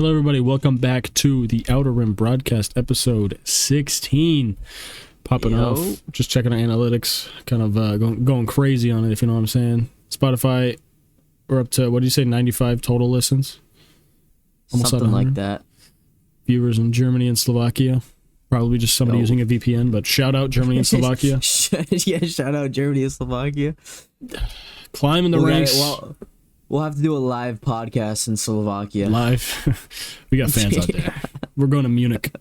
Hello, everybody. Welcome back to the Outer Rim broadcast, episode 16. Popping off. Just checking our analytics. Kind of going crazy on it, if you know what I'm saying. Spotify, we're up to, what do you say, 95 total listens? Almost something like that. Viewers in Germany and Slovakia. Probably just somebody using a VPN, but shout out Germany and Slovakia. Yeah, shout out Germany and Slovakia. Climbing the ranks. We'll have to do a live podcast in Slovakia. Live. We got fans out there. We're going to Munich.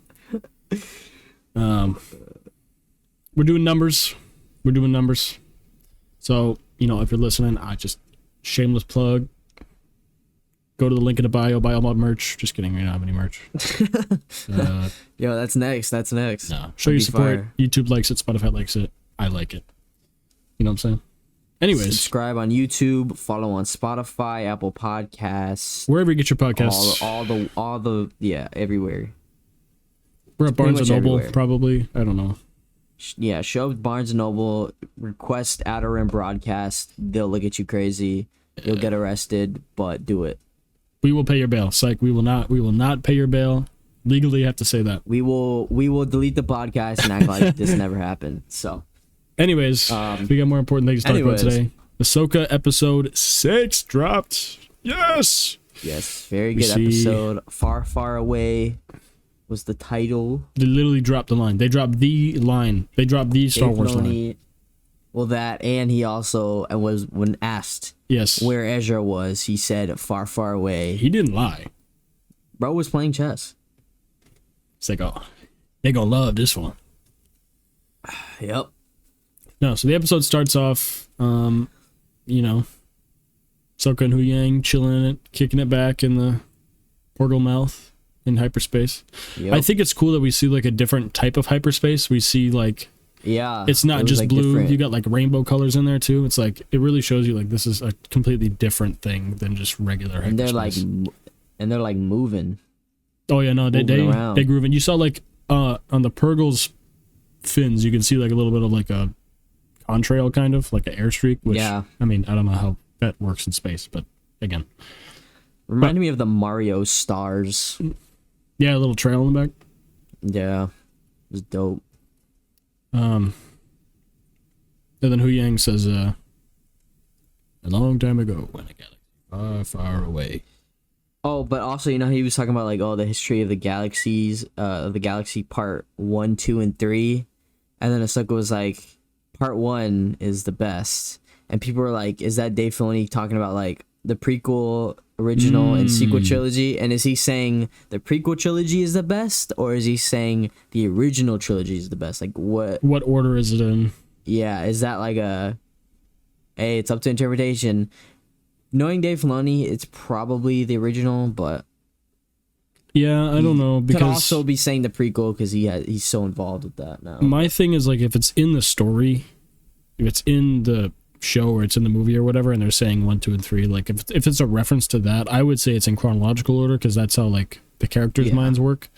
We're doing numbers. So, you know, if you're listening, I just shameless plug. Go to the link in the bio, buy all my merch. Just kidding, we don't have any merch. Yo, that's next. No. Show your support. Fire. YouTube likes it, Spotify likes it. I like it. You know what I'm saying? Anyways. Subscribe on YouTube, follow on Spotify, Apple Podcasts. Wherever you get your podcasts. All the everywhere. We're at Barnes & Noble, everywhere. Probably. I don't know. Yeah, show up Barnes & Noble, request Outer Rim broadcast. They'll look at you crazy. You'll get arrested, but do it. We will pay your bail. Psych, we will not pay your bail. Legally, you have to say that. We will delete the podcast and act like this never happened. So, anyways, we got more important things to talk about today. Ahsoka episode 6 dropped. Yes, very good episode. Far, far away was the title. They literally dropped the line. They dropped the line. They dropped the Star Wars line. Well, that, and he also was, when asked where Ezra was, he said far, far away. He didn't lie. Bro was playing chess. It's like, oh, they gonna love this one. Yep. No, so the episode starts off, you know, Ahsoka and Huyang chilling in it, kicking it back in the portal mouth in hyperspace. Yep. I think it's cool that we see like a different type of hyperspace. We see like, it's not just like blue. Different. You got like rainbow colors in there too. It's like, it really shows you like this is a completely different thing than just regular hyperspace. And they're like moving. Oh yeah, no, they grooving. You saw like on the Purgle's fins, you can see like a little bit of like a contrail, kind of like an airstreak. Which, I mean, I don't know how that works in space, but again, reminded me of the Mario stars. Yeah, a little trail in the back. Yeah, it was dope. And then Huyang says, a long time ago, when a galaxy far, far away. Oh, but also, you know, he was talking about like, the history of the galaxies, of the galaxy part 1, 2, and 3, and then Ahsoka was like, part 1 is the best, and people were like, is that Dave Filoni talking about like the prequel, original, and sequel trilogy? And is he saying the prequel trilogy is the best, or is he saying the original trilogy is the best? Like, what order is it in? Yeah, is that like hey, it's up to interpretation. Knowing Dave Filoni, it's probably the original, but yeah, I don't know, because could also be saying the prequel because he's so involved with that now. My thing is like, if it's in the story, if it's in the show or it's in the movie or whatever, and they're saying 1, 2, and 3, like if it's a reference to that, I would say it's in chronological order because that's how like the characters' minds work.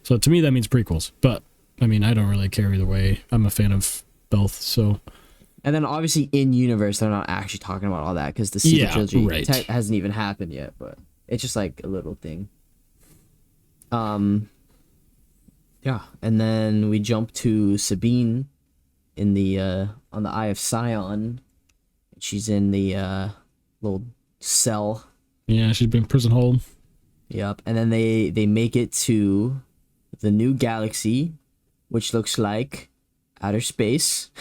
So to me, that means prequels. But I mean, I don't really care either way. I'm a fan of both. So. And then obviously in universe, they're not actually talking about all that because the sequel trilogy hasn't even happened yet. But it's just like a little thing. Yeah, and then we jump to Sabine in the on the Eye of Sion. She's in the little cell. Yeah, she's been prison hold. Yep, and then they make it to the new galaxy, which looks like outer space.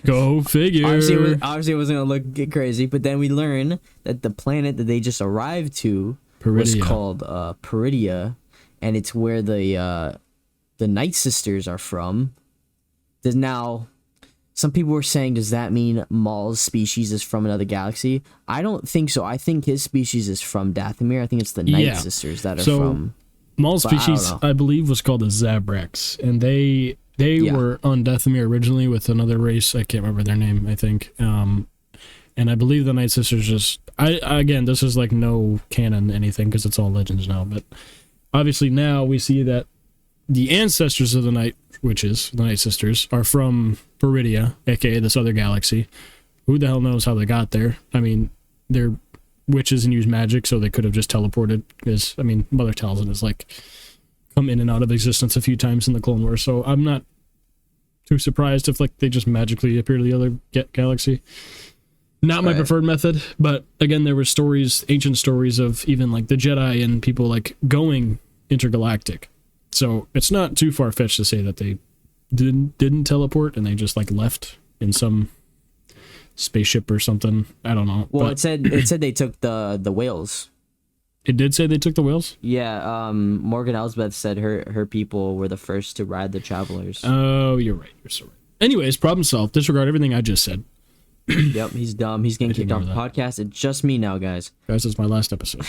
Go figure. Obviously, it wasn't gonna look crazy, but then we learn that the planet that they just arrived to was called Peridia, and it's where the Night Sisters are from. Now, some people were saying, does that mean Maul's species is from another galaxy? I don't think so. I think his species is from Dathomir. I think it's the Night Sisters that are from. Maul's species, I believe, was called the Zabraks, and they were on Dathomir originally with another race. I can't remember their name, I think. And I believe the Night Sisters just... again, this is like no canon anything because it's all legends now. But obviously now we see that the ancestors of the Night Witches, the Night Sisters, are from Peridia, a.k.a. this other galaxy. Who the hell knows how they got there? I mean, they're witches and use magic, so they could have just teleported. Because I mean, Mother Talzin has like come in and out of existence a few times in the Clone Wars, so I'm not too surprised if like they just magically appear to the other galaxy. Not my preferred method, but again, there were stories, ancient stories of even like the Jedi and people like going intergalactic. So it's not too far fetched to say that they didn't teleport and they just like left in some spaceship or something. I don't know. Well, it said they took the whales. It did say they took the whales? Yeah, Morgan Elsbeth said her people were the first to ride the Travelers. Oh, you're right. You're so right. Anyways, problem solved. Disregard everything I just said. Yep, he's dumb. He's getting kicked off the podcast. It's just me now, guys. Guys, it's my last episode.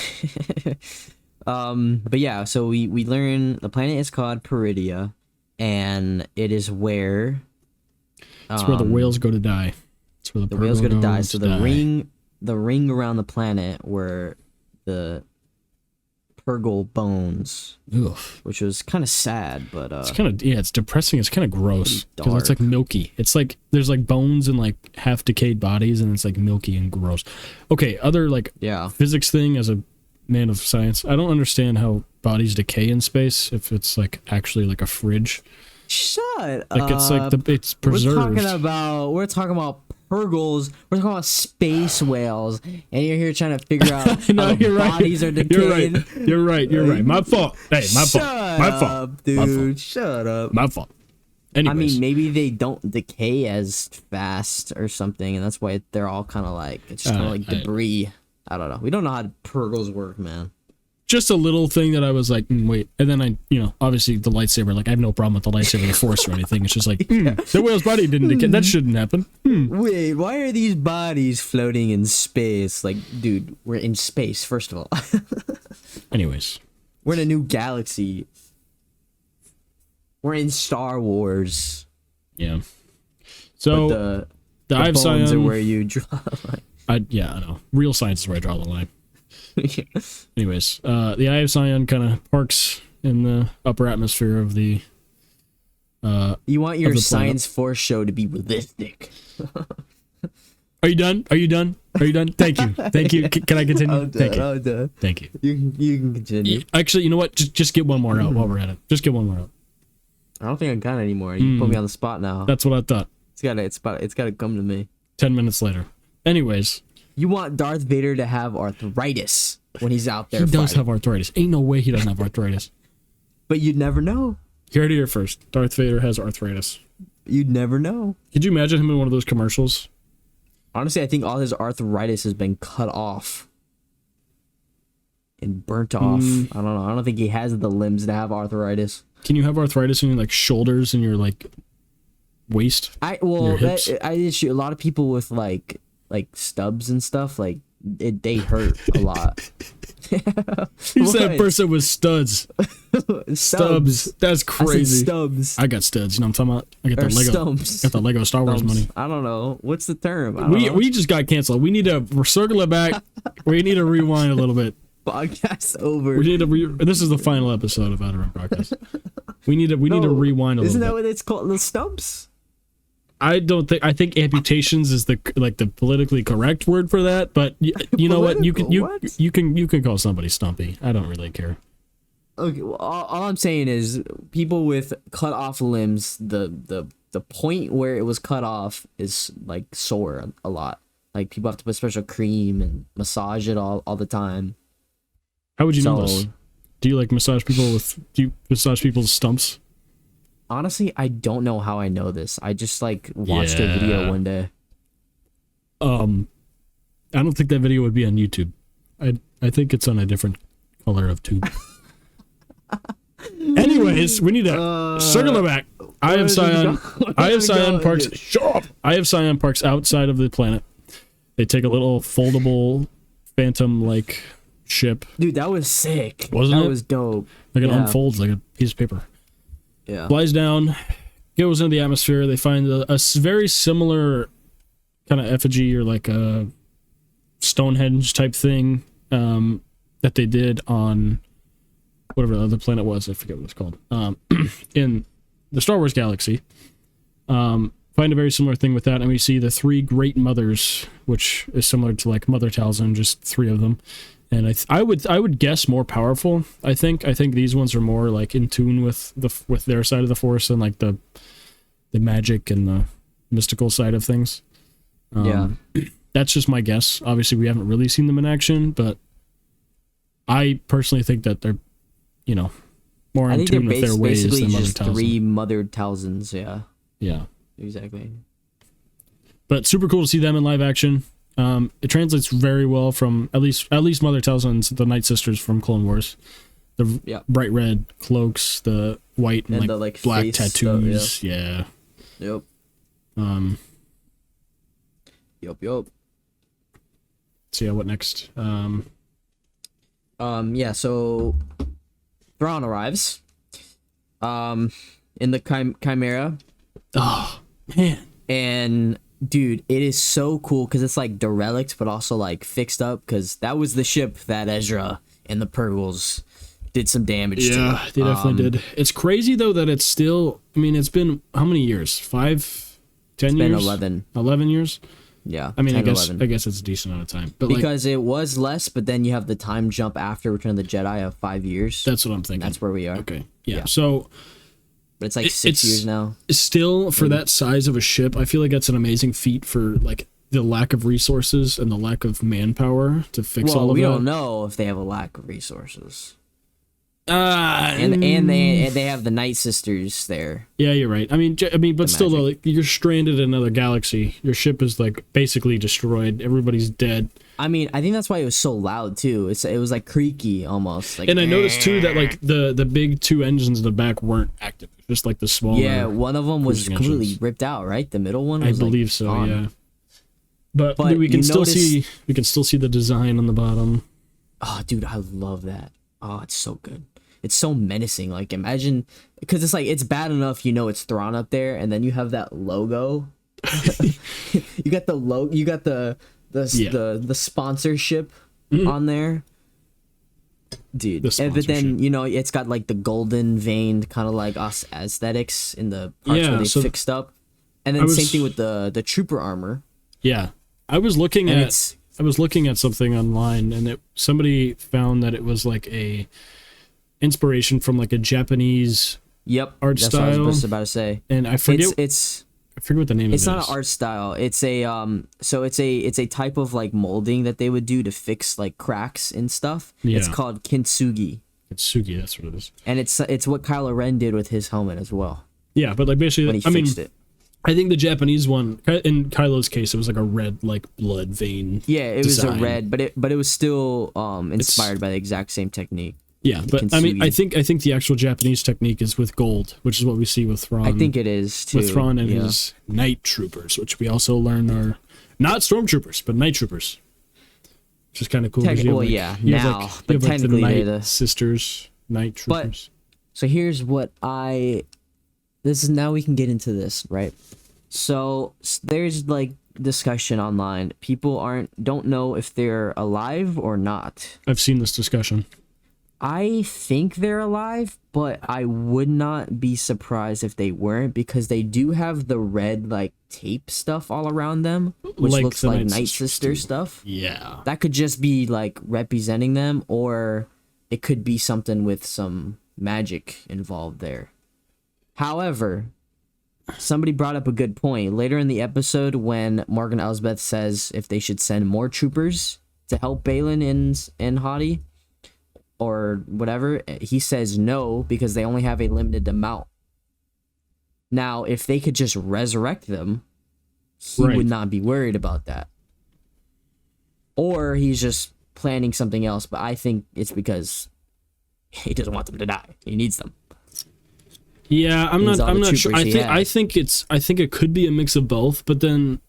But yeah, so we learn the planet is called Peridia, and it is where it's where the whales go to die. It's where the whales go to die. So the ring around the planet were the Purgle bones, which was kind of sad, but it's kind of it's depressing. It's kind of gross because it's like milky. It's like there's like bones and like half decayed bodies, and it's like milky and gross. Okay, other like physics thing as a man of science, I don't understand how bodies decay in space if it's like actually like a fridge. Shut like up. It's like it's preserved. We're talking about Purgles. We're talking about space whales, and you're here trying to figure out how bodies are decaying. You're right. My fault. Hey, my fault. My fault, dude. Shut up. My fault. Anyways. I mean, maybe they don't decay as fast or something, and that's why they're all kind of like it's just kind of like debris. I don't know. We don't know how Purgles work, man. Just a little thing that I was like, wait. And then obviously the lightsaber, like I have no problem with the lightsaber, the Force or anything. It's just like, the whale's body didn't decay. That shouldn't happen. Wait, why are these bodies floating in space? Like, dude, we're in space, first of all. Anyways. We're in a new galaxy. We're in Star Wars. Yeah. So, the Eye of Sion are where you draw the line. I know. Real science is where I draw the line. Anyways, the Eye of Sion kind of parks in the upper atmosphere of the you want your Science Force show to be realistic. Are you done? Thank you. Can I continue? Thank you. I'm done. Thank you. You can continue. Actually, you know what? Just get one more out while we're at it. Just get one more out. I don't think I got it anymore. You put me on the spot now. That's what I thought. It's gotta come to me. 10 minutes later. Anyways. You want Darth Vader to have arthritis when he's out there. He does have arthritis. Ain't no way he doesn't have arthritis. But you'd never know. You heard it here first. Darth Vader has arthritis. You'd never know. Could you imagine him in one of those commercials? Honestly, I think all his arthritis has been cut off and burnt off. I don't know. I don't think he has the limbs to have arthritis. Can you have arthritis in your like shoulders and your like waist? A lot of people with like stubs and stuff, like they hurt a lot. You said person with studs. Stubs. That's crazy. I said stubs. I got studs. You know what I'm talking about? I got the Lego. Stumps. Got the Lego Star Wars money. I don't know. What's the term? We just got canceled. We need to circle it back. We need to rewind a little bit. Podcast over. We need to. This is the final episode of Outer Rim Podcast. We need to rewind a little bit. Isn't that what it's called? The stumps. I think amputations is the politically correct word for that, but you know what? You can call somebody stumpy. I don't really care. Okay, well, all I'm saying is people with cut off limbs, the point where it was cut off is like sore a lot. Like people have to put special cream and massage it all the time. How would you know this? Do you massage people's stumps? Honestly, I don't know how I know this. I just watched a video one day. I don't think that video would be on YouTube. I think it's on a different color of tube. Anyways, we need to circle it back. Eye of Sion parks. Shut up. Eye of Sion parks outside of the planet. They take a little foldable phantom ship. Dude, that was sick. Wasn't it? That was dope. It unfolds like a piece of paper. Yeah. Flies down, goes into the atmosphere. They find a very similar kind of effigy or a Stonehenge type thing that they did on whatever the other planet was. I forget what it's called. In the Star Wars galaxy, from find a very similar thing with that, and we see the three great mothers, which is similar to like Mother Talzin, just three of them. And I would guess more powerful. I think these ones are more like in tune with their side of the Force and like the magic and the mystical side of things. That's just my guess. Obviously, we haven't really seen them in action, but I personally think that they're, more in tune with their ways than Mother Talzin. Three Mother Talzins, yeah. Yeah. Exactly. But super cool to see them in live action. It translates very well from at least Mother Talzin's the Night Sisters from Clone Wars. The bright red cloaks, the white and the, like black tattoos. Stuff, yeah. Yep. Yep. So yeah, what next? So Thrawn arrives. In the Chimera. Oh man. And dude, it is so cool because it's like derelict, but also like fixed up, because that was the ship that Ezra and the Purgles did some damage to. Yeah, they definitely did. It's crazy though that it's still. I mean, it's been how many years? 5, 10 years? It's been 11. 11 years. Yeah. I mean, 10, I guess it's a decent amount of time. But because it was less, but then you have the time jump after Return of the Jedi of 5 years. That's what I'm thinking. That's where we are. Okay. Yeah. So. But it's like 6 years now. Still, for that size of a ship, I feel like that's an amazing feat for like the lack of resources and the lack of manpower to fix all of that. We don't know if they have a lack of resources. And they have the Night Sisters there. Yeah, you're right. I mean, but still, though, like, you're stranded in another galaxy. Your ship is like basically destroyed. Everybody's dead. I mean, I think that's why it was so loud too. It was like creaky almost. Like, and I noticed too that like the big two engines in the back weren't active. Just like the smaller. Yeah, one of them was completely ripped out. Right, the middle one. Was, I believe so. Gone. Yeah. But we can still see the design on the bottom. Oh, dude, I love that. Oh, it's so good. It's so menacing. Like, imagine, because it's like, it's bad enough, it's Thrawn up there, and then you have that logo. You got the logo. You got the sponsorship on there, dude. But then it's got like the golden veined kind of like us aesthetics in the parts where they fixed up, and then same thing with the trooper armor. Yeah, I was looking at something online, and somebody found that it was like a inspiration from like a Japanese art style. What I was about to say. And I forget what the name of it is. It's not an art style. It's a it's a type of like molding that they would do to fix like cracks and stuff. Yeah. It's called kintsugi. Kintsugi, that's what it is. And it's what Kylo Ren did with his helmet as well. Yeah, but like basically, when he fixed it. I think the Japanese one, in Kylo's case, it was like a red, like blood vein. Yeah, it design. Was a red, but it was still inspired by the exact same technique. Yeah, but kintsugi. I mean, I think the actual Japanese technique is with gold, which is what we see with Thrawn. I think it is too. With Thrawn and his night troopers, which we also learn are not stormtroopers, but night troopers, which is kind of cool. But technically the they're Night Sisters, night troopers. So here's what now we can get into this, right? So there's like discussion online. People don't know if they're alive or not. I've seen this discussion. I think they're alive, but I would not be surprised if they weren't, because they do have the red like tape stuff all around them, which looks like Night Sister stuff. Yeah. That could just be like representing them, or it could be something with some magic involved there. However, somebody brought up a good point. Later in the episode, when Morgan Elsbeth says if they should send more troopers to help Baylan and Hadi, or whatever, he says no, because they only have a limited amount. Now, if they could just resurrect them, he would not be worried about that. Or he's just planning something else, but I think it's because he doesn't want them to die. He needs them. Yeah, I'm not sure. I think it could be a mix of both, but then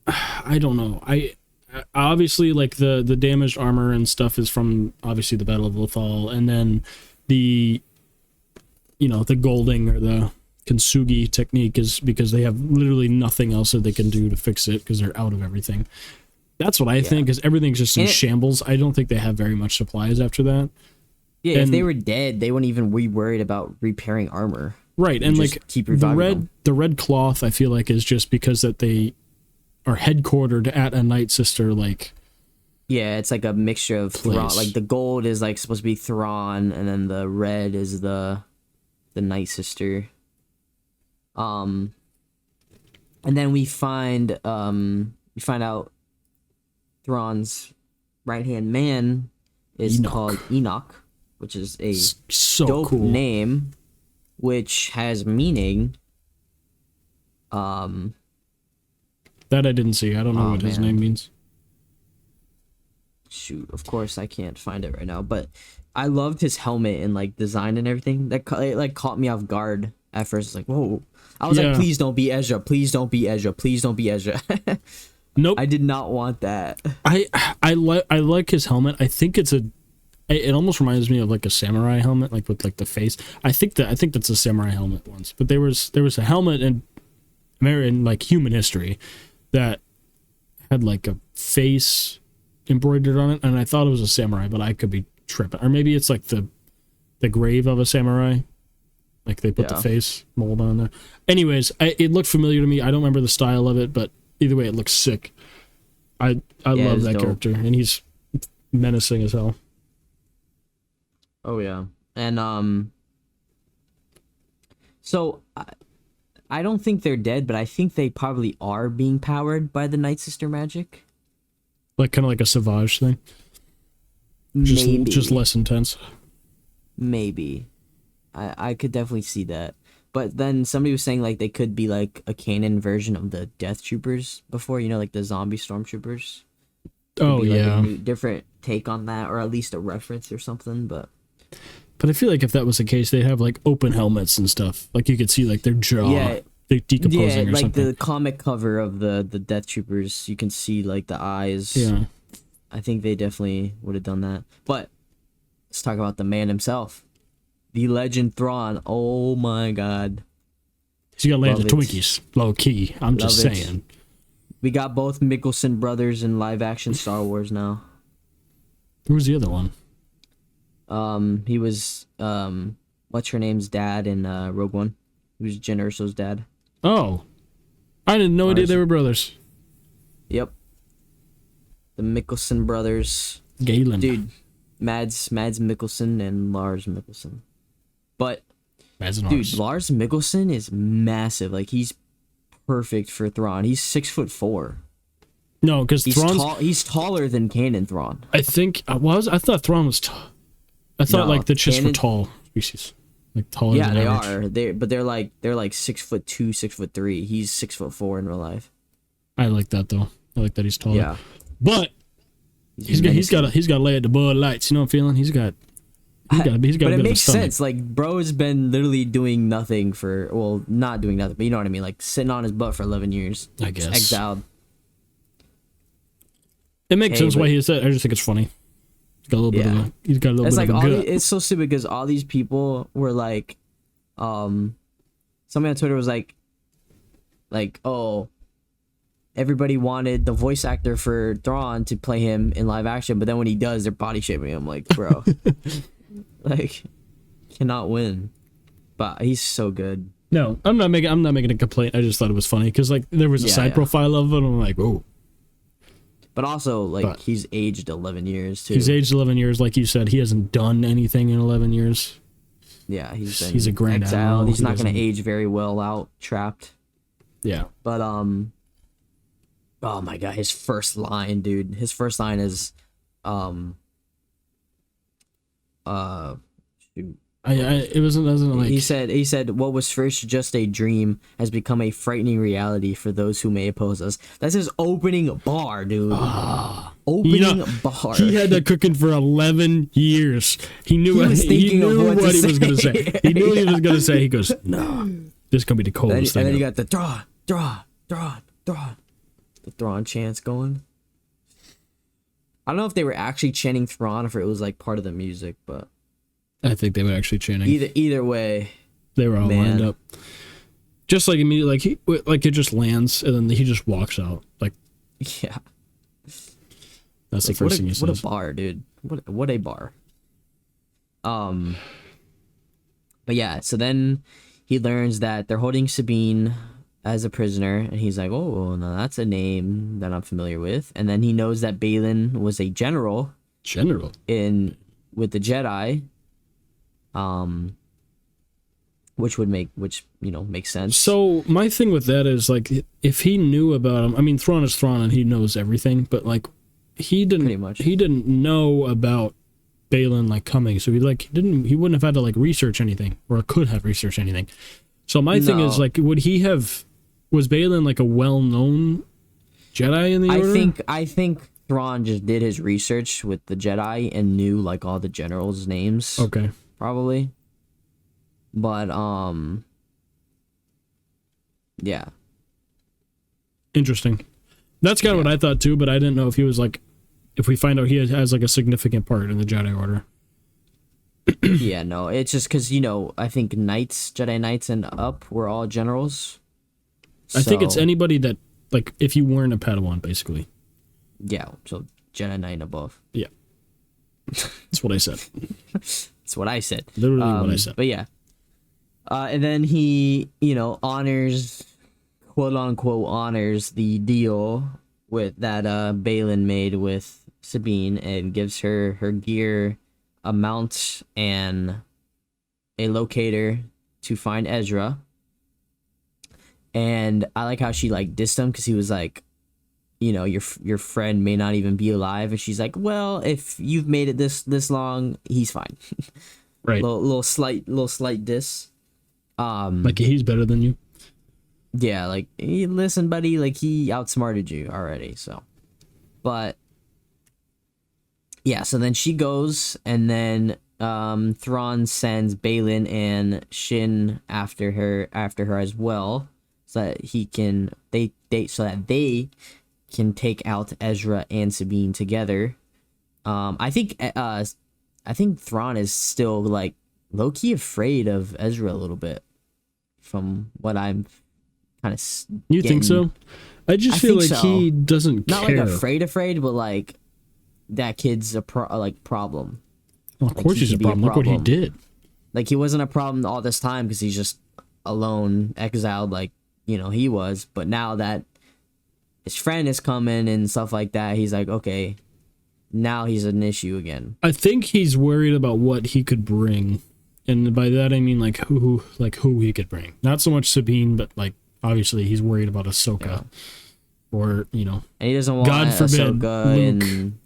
I don't know. Obviously, like the damaged armor and stuff is from obviously the Battle of Lothal, and then the golding or the kintsugi technique is because they have literally nothing else that they can do to fix it because they're out of everything. That's what I think, is everything's just in shambles. I don't think they have very much supplies after that. Yeah, if they were dead, they wouldn't even be worried about repairing armor. Right, and like keep the reviving red cloth, I feel like is just because that they are headquartered at a Night Sister like. Yeah, it's like a mixture of Thrawn. Like the gold is like supposed to be Thrawn, and then the red is the Night Sister. And then we find out Thrawn's right hand man is called Enoch, which is a so dope cool name, which has meaning. That I didn't see. I don't know what his name means. Shoot, of course I can't find it right now, but I loved his helmet and like design and everything. That it, like caught me off guard at first. It's like, whoa. I was like, please don't be Ezra. Please don't be Ezra. Please don't be Ezra. Nope. I did not want that. I like his helmet. I think it almost reminds me of like a samurai helmet, like with like the face. I think that's a samurai helmet once. But there was a helmet in American like human history that had like a face embroidered on it, and I thought it was a samurai, but I could be tripping. Or maybe it's like the grave of a samurai. Like they put the face mold on there. Anyways, it looked familiar to me. I don't remember the style of it, but either way, it looks sick. I love that character, and he's menacing as hell. Oh yeah, and so I don't think they're dead, but I think they probably are being powered by the Night Sister magic. Like kind of like a Savage thing. Just less intense. Maybe. I could definitely see that. But then somebody was saying like they could be like a canon version of the Death Troopers before, like the zombie stormtroopers. Oh yeah. A new, different take on that, or at least a reference or something, but I feel like if that was the case, they'd have like open helmets and stuff. Like you could see like their jaw. Yeah. They're decomposing or like something. the comic cover of the Death Troopers, you can see like the eyes. Yeah. I think they definitely would have done that. But let's talk about the man himself. The legend Thrawn. Oh my god. He's got land of Twinkies. Low key. I'm just saying. We got both Mickelson brothers in live action Star Wars now. Who's the other one? He was what's her name's dad in Rogue One. He was Jyn Erso's dad. Oh. I didn't know idea they were brothers. Yep. The Mickelson brothers. Galen. Dude, Mads Mikkelsen and Lars Mikkelsen. But dude, Lars Mikkelsen is massive. Like he's perfect for Thrawn. He's 6'4". No, because he's taller than Canon Thrawn. I think I thought Thrawn was tall. I thought like the Chiss were tall species. Like taller than average. They're like 6'2", 6'3". He's 6'4" in real life. I like that though. I like that he's taller. Yeah. But he's got to lay at the Bud Lights. You know what I'm feeling? He's got but a bit it of makes a sense. Like bro's been literally doing nothing not doing nothing, but you know what I mean. Like sitting on his butt for 11 years. I guess. Exiled. It makes sense why he said. I just think it's funny. He's got a little bit of a. He's got a little bit of a gut. It's so stupid because all these people were like, somebody on Twitter was like, oh, everybody wanted the voice actor for Thrawn to play him in live action, but then when he does, they're body shaming him. Like, bro, like, cannot win. But he's so good. No, I'm not making a complaint. I just thought it was funny because like there was a side profile of it, and I'm like, oh. But also, he's aged 11 years, too. He's aged 11 years. Like you said, he hasn't done anything in 11 years. Yeah, he's a grand exiled. He's not going to age very well out, trapped. Yeah. But, oh my god, his first line, dude. His first line is, shoot. It wasn't like he said what was first just a dream has become a frightening reality for those who may oppose us. That's his opening bar, dude. Opening bar. He had that cooking for 11 years. He knew what he was gonna say. He knew what he was gonna say. He goes, no, this is gonna be the coldest thing. And then you got the the Thrawn chants going. I don't know if they were actually chanting Thrawn or if it was like part of the music, but I think they were actually chanting. Either way, they were all lined up. Just like immediately, like it just lands and then he just walks out. Like, yeah, that's the first thing he says. What a bar, dude! What a bar. But yeah, so then he learns that they're holding Sabine as a prisoner, and he's like, oh, no, that's a name that I'm familiar with. And then he knows that Balin was a general in with the Jedi, which makes sense. So my thing with that is, like, if he knew about him, I mean, Thrawn is Thrawn and he knows everything, but like he didn't know about Balin like coming, so he wouldn't have had to like research anything, or could have researched anything. So my thing is, like, was Balin like a well-known Jedi in the Order? I think Thrawn just did his research with the Jedi and knew like all the generals' names. Okay. Probably. But yeah. Interesting. That's kind of what I thought too, but I didn't know if he was like, if we find out he has like a significant part in the Jedi Order. Yeah, no, it's just because, I think Jedi Knights and up were all generals. I think it's anybody that, like, if you weren't a Padawan, basically. Yeah, so Jedi Knight and above. Yeah. That's what I said. That's what I said. Literally what I said. But yeah. And then he, honors, quote unquote, honors the deal with that Balin made with Sabine, and gives her gear, a mount, and a locator to find Ezra. And I like how she like dissed him, because he was like, your friend may not even be alive, and she's like, well, if you've made it this long, he's fine. Right. little slight diss. Like, he's better than you. Yeah, like, hey, listen, buddy, like, he outsmarted you already. So, but yeah, so then she goes, and then Thrawn sends Balin and Shin after her as well, so that they can take out Ezra and Sabine together. I think Thrawn is still like low-key afraid of Ezra a little bit, from what I'm kind of You think so? I feel like he doesn't care. Not like afraid, but like that kid's a problem. Well, of course he's a problem. Look what he did. Like, he wasn't a problem all this time because he's just alone, exiled, like, he was. But now that his friend is coming and stuff like that, he's like, okay, now he's an issue again. I think he's worried about what he could bring. And by that I mean like who he could bring. Not so much Sabine, but like obviously he's worried about Ahsoka. Yeah. Or, And he doesn't want God forbid, Ahsoka Luke and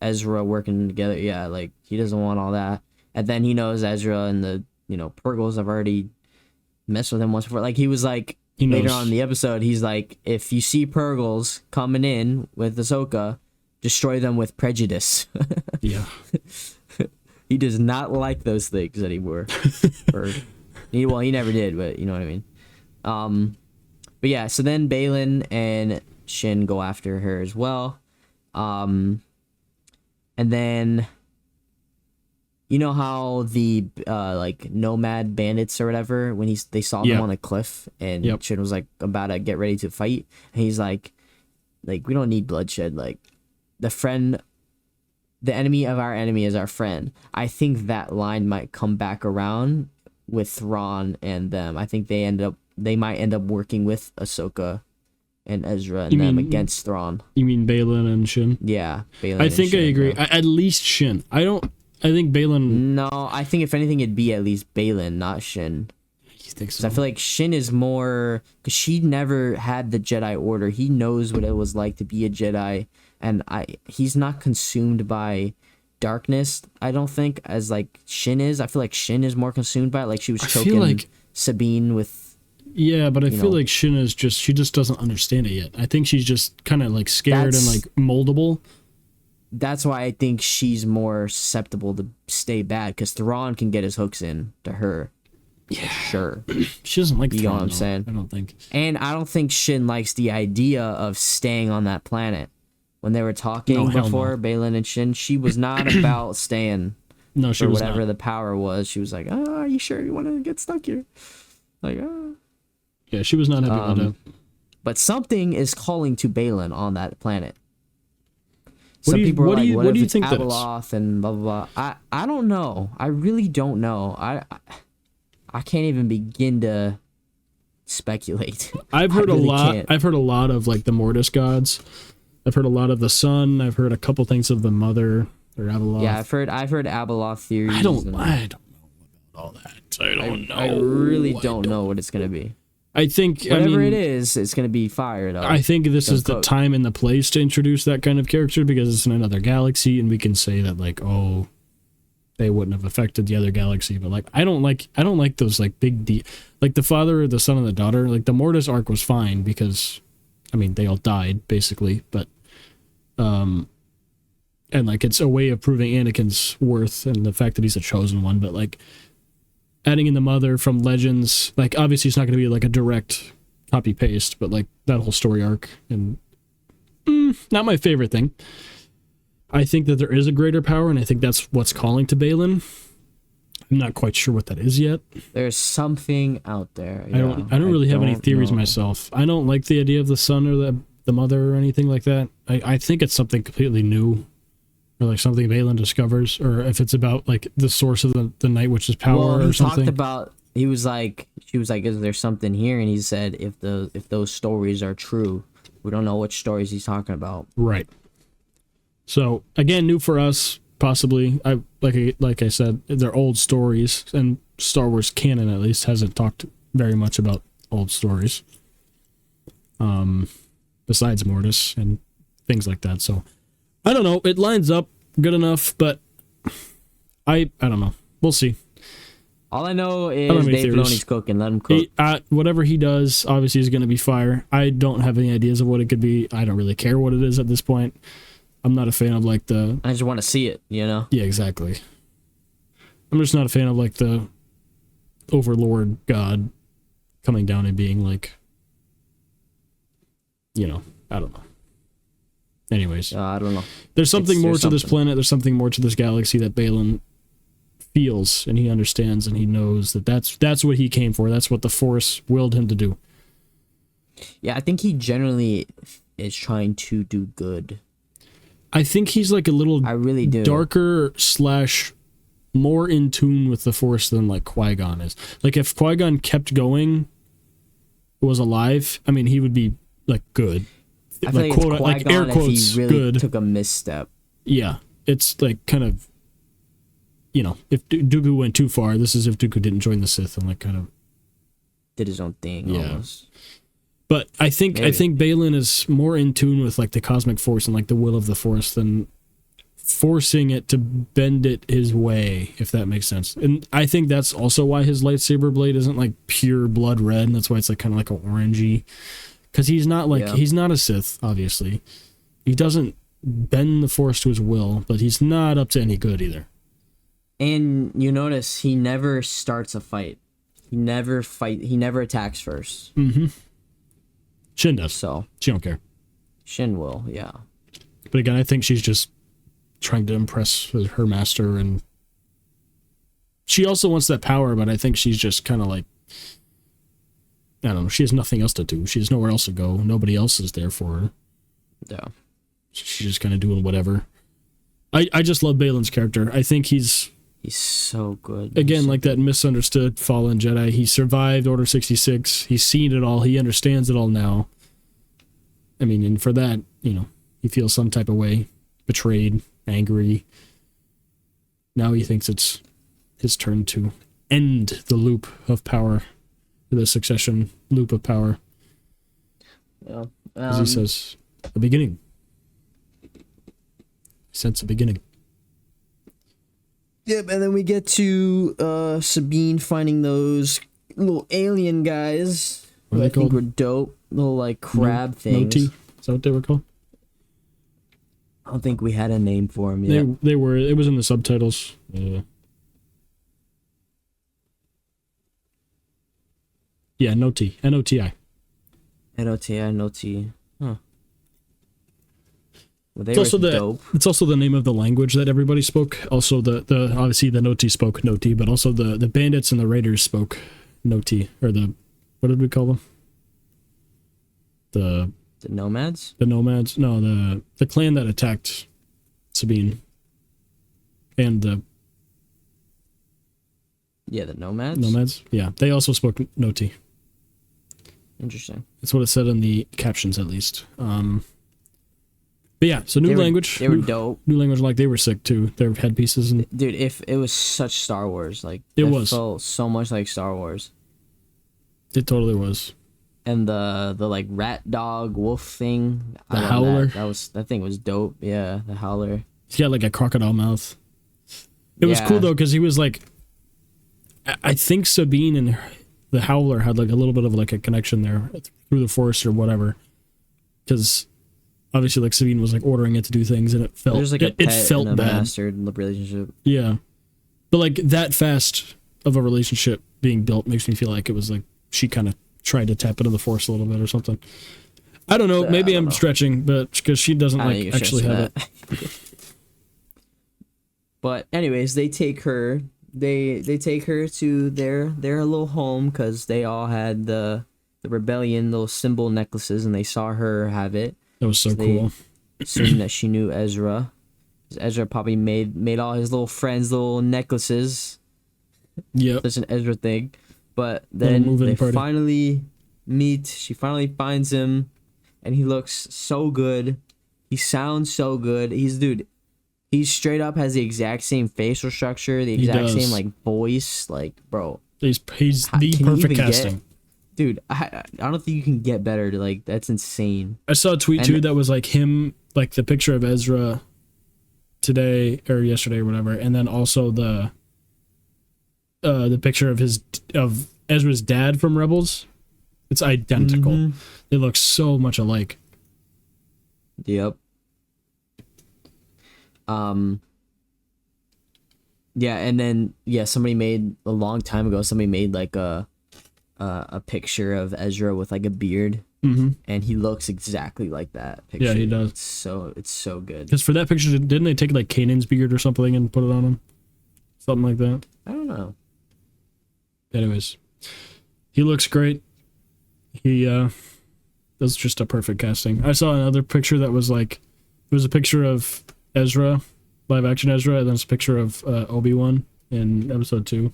Ezra working together. Yeah, like, he doesn't want all that. And then he knows Ezra and the, Purgles have already messed with him once before. Like, he was like, later on in the episode, he's like, if you see Purgles coming in with Ahsoka, destroy them with prejudice. Yeah. He does not like those things anymore. He never did, but you know what I mean. But yeah, so then Balin and Shin go after her as well. And then, you know how the like nomad bandits or whatever, when they saw them on a cliff, and Shin was like about to get ready to fight, and he's like we don't need bloodshed. Like, the enemy of our enemy is our friend. I think that line might come back around with Thrawn and them. I think they might end up working with Ahsoka and Ezra and them against Thrawn. You mean Balin and Shin? Yeah, Balin. I think I agree. Yeah. At least Shin. I think Balin. No, I think if anything, it'd be at least Balin, not Shin. You think so? I feel like Shin is more, because she never had the Jedi Order. He knows what it was like to be a Jedi, and he's not consumed by darkness, I don't think, as like Shin is. I feel like Shin is more consumed by it. Like, she was choking Sabine with. Yeah, but I feel like Shin is she just doesn't understand it yet. I think she's just kind of like scared and like moldable. That's why I think she's more susceptible to stay bad, because Thrawn can get his hooks in to her. Yeah, sure. She doesn't like Thrawn. You know what I'm saying? I don't think. And I don't think Shin likes the idea of staying on that planet. When they were talking before, Balin and Shin, she was not about staying. No, she was whatever not. The power was. She was like, "Oh, are you sure you want to get stuck here?" Like, oh. Yeah, she was not happy about that. But something is calling to Balin on that planet. What do you think Abeloth and blah blah blah. I don't know. I really don't know. I can't even begin to speculate. I've heard a lot. Can't. I've heard a lot of like the Mortis gods. I've heard a lot of the sun. I've heard a couple things of the mother or Abeloth. Yeah, I've heard Abeloth theories. I don't know about all that. I don't know. I really don't know what it's gonna be. I think whatever it is, it's gonna be fire though. I think this is the time and the place to introduce that kind of character because it's in another galaxy, and we can say that like, oh, they wouldn't have affected the other galaxy. But like, I don't like those like big like the father, the son, and the daughter. Like the Mortis arc was fine because, I mean, they all died basically, but and like it's a way of proving Anakin's worth and the fact that he's a chosen one. But like, adding in the mother from Legends, like obviously it's not going to be like a direct copy paste, but like that whole story arc, and not my favorite thing. I think that there is a greater power, and I think that's what's calling to Baylan. I'm not quite sure what that is yet. There's something out there. Yeah. I don't really have any theories myself. I don't like the idea of the son or the mother or anything like that. I think it's something completely new. Or like something Baylan discovers, or if it's about like the source of the Night Witch's power or something. She was like, is there something here? And he said, if those stories are true, we don't know which stories he's talking about. Right. So again, new for us, possibly. Like I said, they're old stories, and Star Wars canon at least hasn't talked very much about old stories. Besides Mortis and things like that. So I don't know. It lines up good enough, but I don't know. We'll see. All I know is Dave Filoni's cooking. Let him cook. Whatever he does, obviously, is going to be fire. I don't have any ideas of what it could be. I don't really care what it is at this point. I'm not a fan of like the... I just want to see it, you know? Yeah, exactly. I'm just not a fan of like the Overlord God coming down and being like... You know, I don't know. Anyways, I don't know. There's something more to this planet. There's something more to this galaxy that Baylan feels and he understands and he knows that that's what he came for. That's what the Force willed him to do. Yeah, I think he generally is trying to do good. I think he's like a little I really do. darker / more in tune with the Force than like Qui-Gon is. Like if Qui-Gon kept going, was alive, I mean, he would be like good. I feel like quote, like air quotes, if he really good. Took a misstep. Yeah, it's like kind of, you know, if Dooku went too far. This is if Dooku didn't join the Sith and like kind of did his own thing. Yeah, almost. But I think Baylan is more in tune with like the cosmic force and like the will of the Force than forcing it to bend it his way, if that makes sense. And I think that's also why his lightsaber blade isn't like pure blood red, and that's why it's like kind of like an orangey. Because he's not like he's not a Sith, obviously. He doesn't bend the Force to his will, but he's not up to any good either. And you notice he never starts a fight. He never attacks first. Mm-hmm. Shin does. So she don't care. Shin will, yeah. But again, I think she's just trying to impress her master, and she also wants that power, but I think she's just kind of like, I don't know, she has nothing else to do. She has nowhere else to go. Nobody else is there for her. Yeah. She's just kind of doing whatever. I just love Baylan's character. I think he's so good. Again, like that misunderstood fallen Jedi. He survived Order 66. He's seen it all. He understands it all now. I mean, and for that, you know, he feels some type of way. Betrayed, angry. Now he thinks it's his turn to end the loop of power. The succession loop of power. Yeah. As he says, the beginning. Since the beginning. Yep, and then we get to Sabine finding those little alien guys. What who I think were dope. Little like crab things. Noti? Is that what they were called? I don't think we had a name for them yet. They were. It was in the subtitles. Yeah, Noti. N-O-T-I. N-O-T-I, Noti. Huh. Well, it's also dope. It's also the name of the language that everybody spoke. Also, the obviously the Noti spoke Noti, but also the bandits and the raiders spoke Noti, or what did we call them? The nomads? The nomads. No, the clan that attacked Sabine. And Yeah, the nomads. Nomads. Yeah, they also spoke Noti. Interesting. That's what it said in the captions, at least. But yeah, so new language. They were dope. New language, like they were sick too. Their headpieces and dude, if it was such Star Wars, like it was felt so much like Star Wars. It totally was. And the like rat dog wolf thing, the howler. That thing was dope. Yeah, the howler. He's got like a crocodile mouth. It was cool though because he was like, I think Sabine and the howler had like a little bit of like a connection there through the force or whatever, because obviously like Sabine was like ordering it to do things and it felt There's like a it felt and a bad. master relationship. Yeah, but like that fast of a relationship being built makes me feel like it was like she kind of tried to tap into the force a little bit or something. I don't know. Maybe I'm stretching, but because she doesn't like actually have it. But anyways, they take her. They take her to their little home because they all had the rebellion little symbol necklaces, and they saw her have it. That was so cool. Assuming that she knew Ezra. Ezra probably made all his little friends little necklaces. Yeah, such an Ezra thing. But then they finally meet. She finally finds him, and he looks so good. He sounds so good. He straight up has the exact same facial structure, the exact same like voice. Like, bro, he's the perfect casting. Dude, I don't think you can get better. Like, that's insane. I saw a tweet too that was like him, like the picture of Ezra today or yesterday or whatever, and then also the picture of Ezra's dad from Rebels. It's identical. Mm-hmm. They look so much alike. Yep. Yeah, and then somebody made a long time ago. Somebody made like a picture of Ezra with like a beard, and he looks exactly like that picture. Yeah, he does. It's so good. Because for that picture, didn't they take like Kanan's beard or something and put it on him? Something like that. I don't know. Anyways, he looks great. He that's just a perfect casting. I saw another picture that was like, it was a picture of Ezra, live action Ezra, and then it's a picture of Obi-Wan in episode 2. And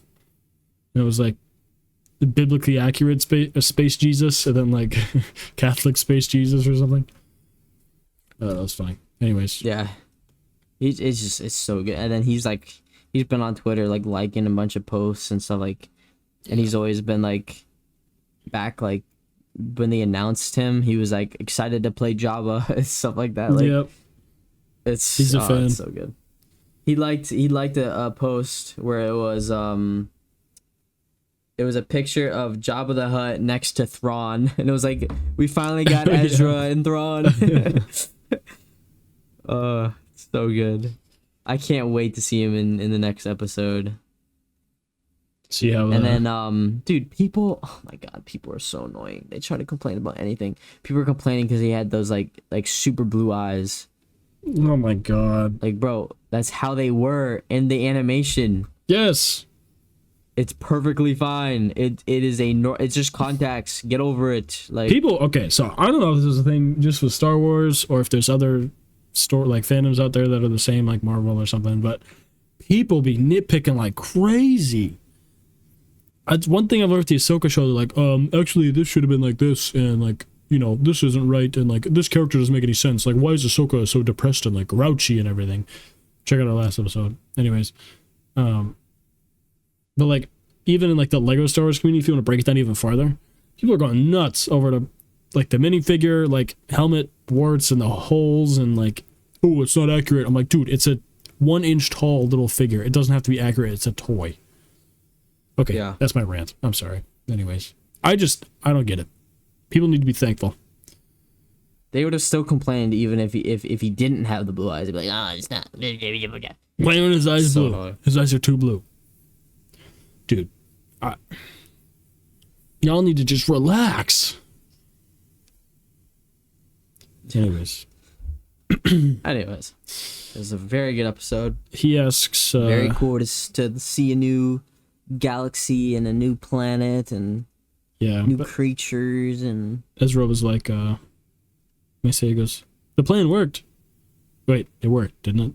it was like the biblically accurate space Jesus, and then like Catholic space Jesus or something. That was funny. Anyways, yeah, it's so good. And then he's been on Twitter like liking a bunch of posts and stuff like, and he's always been like, back like when they announced him, he was like excited to play Jabba and stuff like that. Like, yep. He's a fan. It's so good. He liked a post where it was a picture of Jabba the Hutt next to Thrawn, and it was like, we finally got Ezra and Thrawn. So good. I can't wait to see him in the next episode. See how and then dude, people, oh my god, people are so annoying. They try to complain about anything. People are complaining because he had those like super blue eyes. Oh my god. Like, bro, that's how they were in the animation. Yes. It's perfectly fine. It's just contacts. Get over it. Like, people, okay, so I don't know if this is a thing just with Star Wars or if there's other like fandoms out there that are the same, like Marvel or something, but people be nitpicking like crazy. It's one thing I've learned with the Ahsoka show. They're like, actually, this should have been like this, and like, you know, this isn't right, and like, this character doesn't make any sense. Like, why is Ahsoka so depressed and like grouchy and everything? Check out our last episode. Anyways, but like, even in like the Lego Star Wars community, if you want to break it down even farther, people are going nuts over the like the minifigure, like helmet warts and the holes, and like, oh, it's not accurate. I'm like, dude, it's a 1-inch tall little figure. It doesn't have to be accurate. It's a toy. Okay, yeah. That's my rant. I'm sorry. Anyways, I don't get it. People need to be thankful. They would have still complained even if he didn't have the blue eyes. They'd be like, oh, it's not. Why are his eyes blue? Annoying. His eyes are too blue. Dude, y'all need to just relax. Anyways. It was a very good episode. He asks... very cool to see a new galaxy and a new planet and new creatures. And Ezra was like, let me say, he goes, the plan worked. Wait, it worked, didn't it?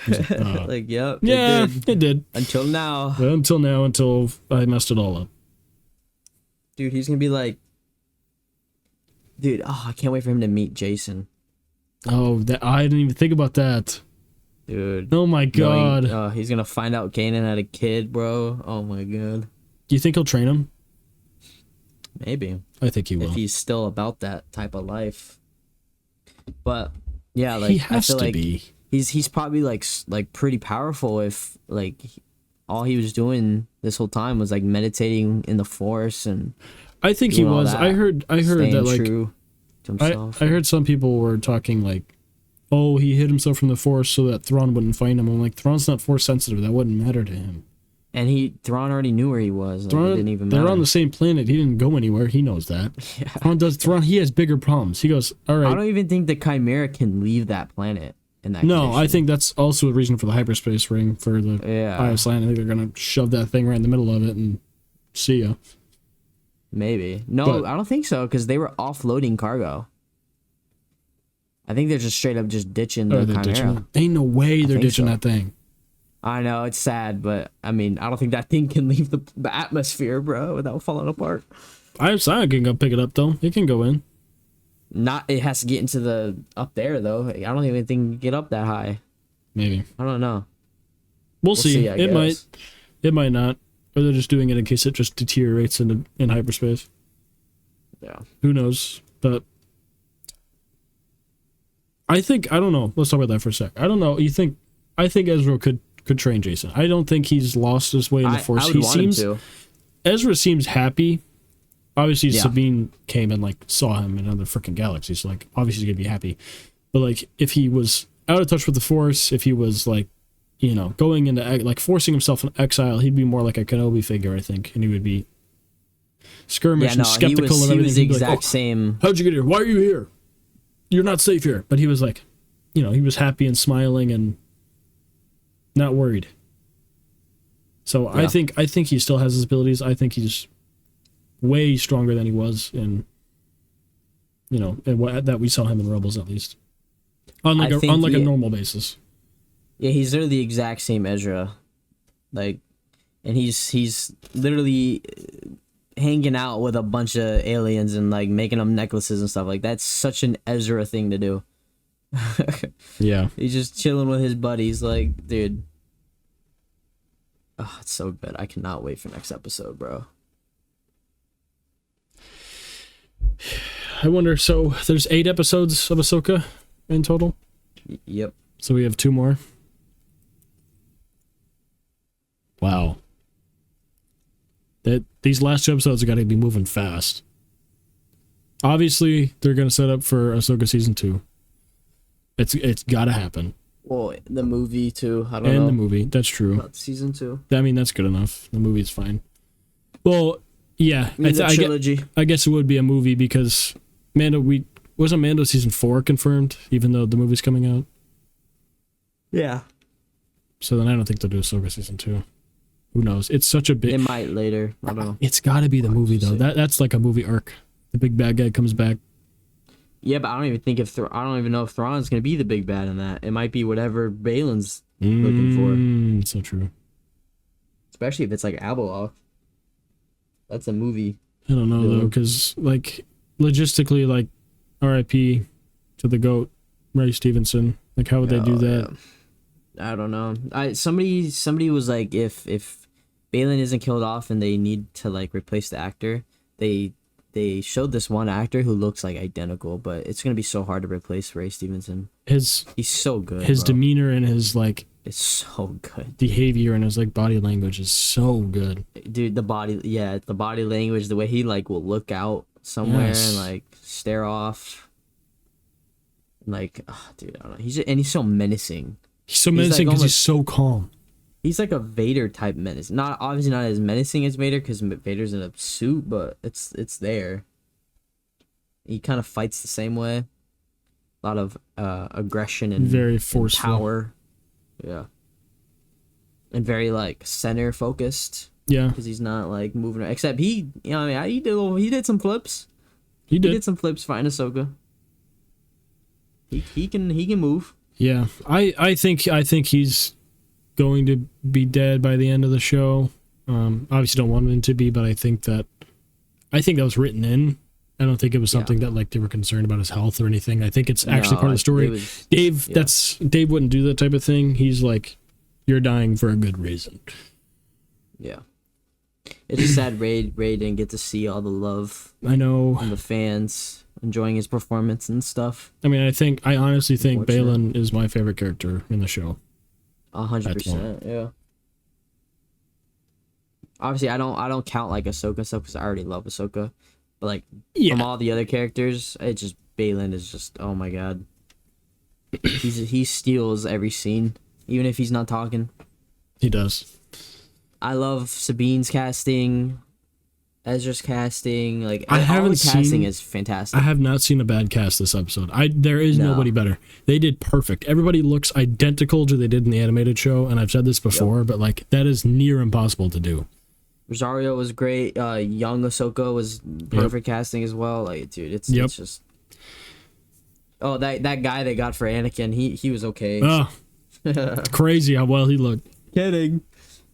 Like, yep. Yeah, It did. it did. Until now. Until I messed it all up. Dude, he's gonna be like, dude, oh, I can't wait for him to meet Jason. Oh, I didn't even think about that. Dude. Oh my god. He's gonna find out Kanan had a kid, bro. Oh my god. Do you think he'll train him? Maybe. I think he will. If he's still about that type of life. But yeah, like he has I feel to like be. He's probably like pretty powerful if like all he was doing this whole time was like meditating in the forest and. I think he was. I heard that like. True to himself. I heard some people were talking like, oh, he hid himself from the force so that Thrawn wouldn't find him. I'm like, Thrawn's not force sensitive. That wouldn't matter to him. And Thrawn already knew where he was. Like, it didn't even matter. They're on the same planet. He didn't go anywhere. He knows that. Yeah. Thrawn, he has bigger problems. He goes, all right. I don't even think the Chimera can leave that planet in that No, condition. I think that's also a reason for the hyperspace ring for the IS land. I think they're going to shove that thing right in the middle of it and see ya. Maybe. No, but I don't think so, because they were offloading cargo. I think they're just straight up just ditching the Chimera. Ain't no way they're ditching that thing. I know, it's sad, but I mean, I don't think that thing can leave the atmosphere, bro, without falling apart. Silent can go pick it up, though. It can go in. It has to get into the up there, though. I don't even think it can get up that high. Maybe. I don't know. We'll see. It might. It might not. Or they're just doing it in case it just deteriorates in hyperspace. Yeah. Who knows? But I don't know. Let's talk about that for a sec. I don't know. I think Ezra could train Jason. I don't think he's lost his way in the Force. I would want him to. Ezra seems happy. Obviously, Sabine came and like saw him in other freaking galaxies. So, like, obviously he's gonna be happy. But like, if he was out of touch with the Force, if he was like, you know, going into like forcing himself in exile, he'd be more like a Kenobi figure, I think, and he would be skirmish and skeptical of everything. He was the exact same. How'd you get here? Why are you here? You're not safe here. But he was like, you know, he was happy and smiling and not worried. So I think he still has his abilities. I think he's way stronger than he was in, you know, that we saw him in Rebels, at least on like a normal basis. Yeah, he's literally the exact same Ezra, like, and he's literally hanging out with a bunch of aliens and like making them necklaces and stuff. Like, that's such an Ezra thing to do. Yeah, he's just chilling with his buddies. Like, dude, oh, it's so good. I cannot wait for next episode, bro. I wonder. So there's 8 episodes of Ahsoka in total. Yep. So we have 2 more. Wow. These last 2 episodes are got to be moving fast. Obviously, they're going to set up for Ahsoka season 2. It's got to happen. Well, the movie too. I don't know. And the movie, that's true. About season 2. I mean, that's good enough. The movie's fine. Well, yeah. The trilogy. I guess it would be a movie because wasn't Mando season 4 confirmed, even though the movie's coming out. Yeah. So then I don't think they'll do Ahsoka season 2. Who knows? It's such a big. It might later. I don't know. It's got to be the movie though. That's like a movie arc. The big bad guy comes back. Yeah, but I don't even think I don't even know if Thrawn's gonna be the big bad in that. It might be whatever Balin's looking for. So true. Especially if it's like Abeloth. That's a movie. I don't know though, because like logistically, like R.I.P. to the GOAT, Ray Stevenson. Like, how would they do that? Yeah. I don't know. Somebody was like, if Balin isn't killed off and they need to like replace the actor, they showed this one actor who looks like identical, but it's gonna be so hard to replace Ray Stevenson. He's so good. His demeanor and his like, it's so good. Behavior and his like body language is so good. Dude, the body language, the way he like will look out somewhere and like stare off. Like, oh, dude, I don't know. He's so menacing. He's so menacing because he's so calm. He's like a Vader type menace. Obviously not as menacing as Vader because Vader's in a suit, but it's there. He kind of fights the same way. A lot of aggression and very forceful and power. Yeah. And very like center focused. Yeah. Because he's not like moving. Except he did some flips. He did some flips fighting Ahsoka. He can move. Yeah, I think he's going to be dead by the end of the show. Obviously, don't want him to be, but I think that was written in. I don't think it was something that like they were concerned about his health or anything. I think it's actually part of the story. Dave wouldn't do that type of thing. He's like, you're dying for a good reason. Yeah. It's just sad Ray didn't get to see all the love. I know. And the fans enjoying his performance and stuff. I mean, I honestly think Balin is my favorite character in the show. 100%, yeah. Obviously, I don't count like Ahsoka because I already love Ahsoka. But like from all the other characters, it just Balin is just, oh my god. He steals every scene, even if he's not talking. He does. I love Sabine's casting, Ezra's casting. Like casting is fantastic. I have not seen a bad cast this episode. There is nobody better. They did perfect. Everybody looks identical to they did in the animated show, and I've said this before, but like that is near impossible to do. Rosario was great. Young Ahsoka was perfect casting as well. Like, dude, it's just. Oh, that guy they got for Anakin, he was okay. Oh, crazy how well he looked. Kidding.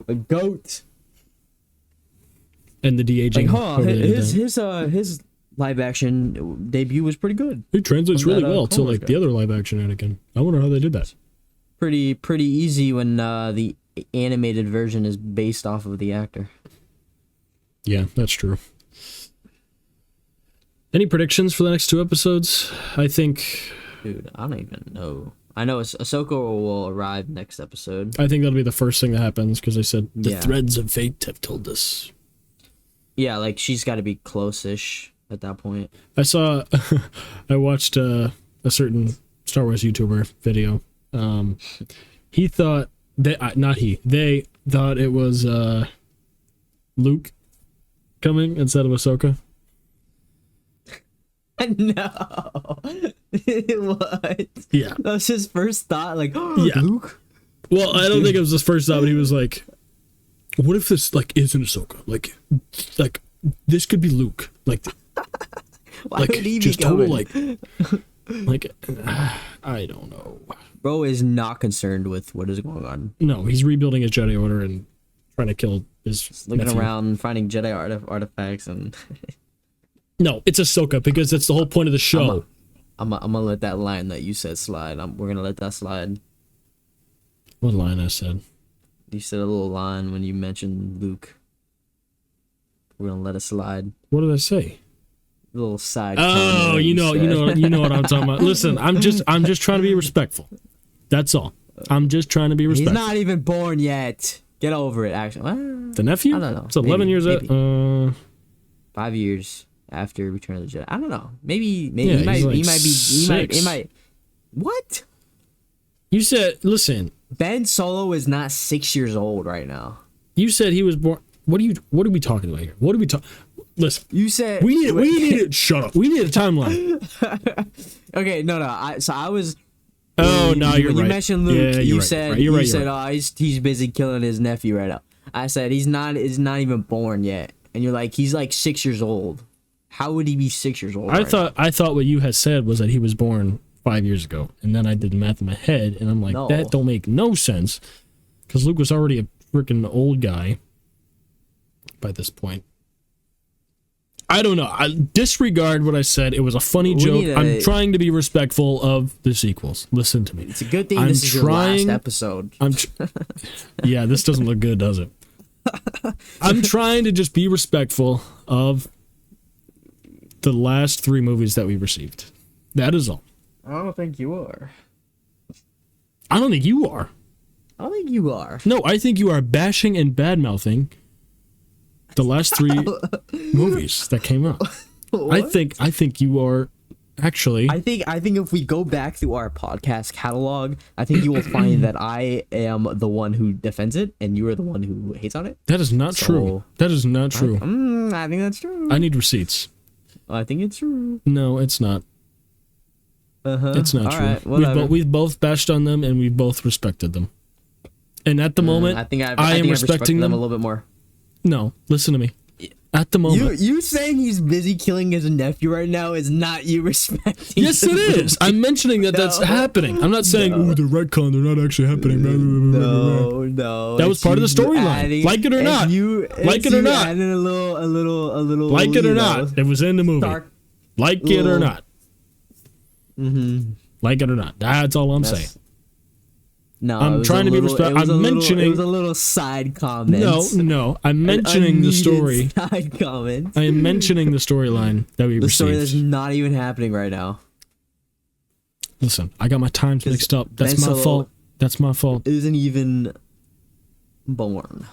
A goat. And the de-aging. Like, his live action debut was pretty good. He translates really well to like the other live action Anakin. I wonder how they did that. Pretty easy when the animated version is based off of the actor. Yeah, that's true. Any predictions for the next 2 episodes? I think... Dude, I don't even know. I know Ahsoka will arrive next episode. I think that'll be the first thing that happens, because I said the threads of fate have told us. Yeah, like, she's got to be close-ish at that point. I watched a certain Star Wars YouTuber video. He thought... they thought it was Luke coming instead of Ahsoka. No. What? Yeah. That was his first thought, like, Luke? Well, I don't think it was his first thought, but he was like, what if this, like, isn't Ahsoka? Like, this could be Luke. Like, why would he be coming? Like, I don't know. Bro is not concerned with what is going on. No, he's rebuilding his Jedi Order and trying to kill his just looking nephew. Around, finding Jedi artifacts and... No, it's Ahsoka, because that's the whole point of the show. I'm gonna let that line that you said slide. We're gonna let that slide. What line I said? You said a little line when you mentioned Luke. We're gonna let it slide. What did I say? A little side. Oh, you know what I'm talking about. Listen, I'm just trying to be respectful. That's all. I'm just trying to be respectful. He's not even born yet. Get over it. Actually, the nephew. I don't know. It's 11 years. 5 years after Return of the Jedi. I don't know. Maybe he might. What? You said, listen. Ben Solo is not 6 years old right now. You said he was born. What are we talking about here? What are we talking? Listen. You said we need shut up. We need a timeline. Okay, no. I was. Oh no, you're right. When you mentioned Luke, yeah, you said right. Oh, he's busy killing his nephew right now. I said he's not even born yet, and you're like, he's like 6 years old. How would he be 6 years old? I thought what you had said was that he was born 5 years ago, and then I did the math in my head, and I'm like, that don't make no sense, because Luke was already a freaking old guy by this point. I don't know. I disregard what I said. It was a funny joke. I'm trying to be respectful of the sequels. Listen to me. It's a good thing this is your last episode. Yeah, this doesn't look good, does it? I'm trying to just be respectful of the last 3 movies that we received. That is all. I don't think you are. I don't think you are. I don't think you are. No, I think you are bashing and bad-mouthing the last 3 movies that came out. I think you are actually. I think if we go back through our podcast catalog, I think you will find that I am the one who defends it and you are the one who hates on it. That is not true. That is not true. I think that's true. I need receipts. I think it's true. No, it's not. It's not true. Right, we've both bashed on them and we've both respected them. And at the moment, I am respecting them a little bit more. No, listen to me. At the moment. You saying he's busy killing his nephew right now is not you respecting. Yes, it is. I'm mentioning that that's happening. I'm not saying, ooh, the retcon, they're not actually happening. No. That was part of the storyline. Like it or not. Like it or not. A little. Like it or not. It was in the movie. Like it or not. Mm-hmm. Like it or not. That's all I'm saying. No, I'm trying to be respectful. I'm mentioning. It was a little side comment. No. I'm mentioning the story. Side comment. I am mentioning the storyline that we received. The story that's not even happening right now. Listen, I got my times mixed up. That's my fault. That's my fault. Isn't even born.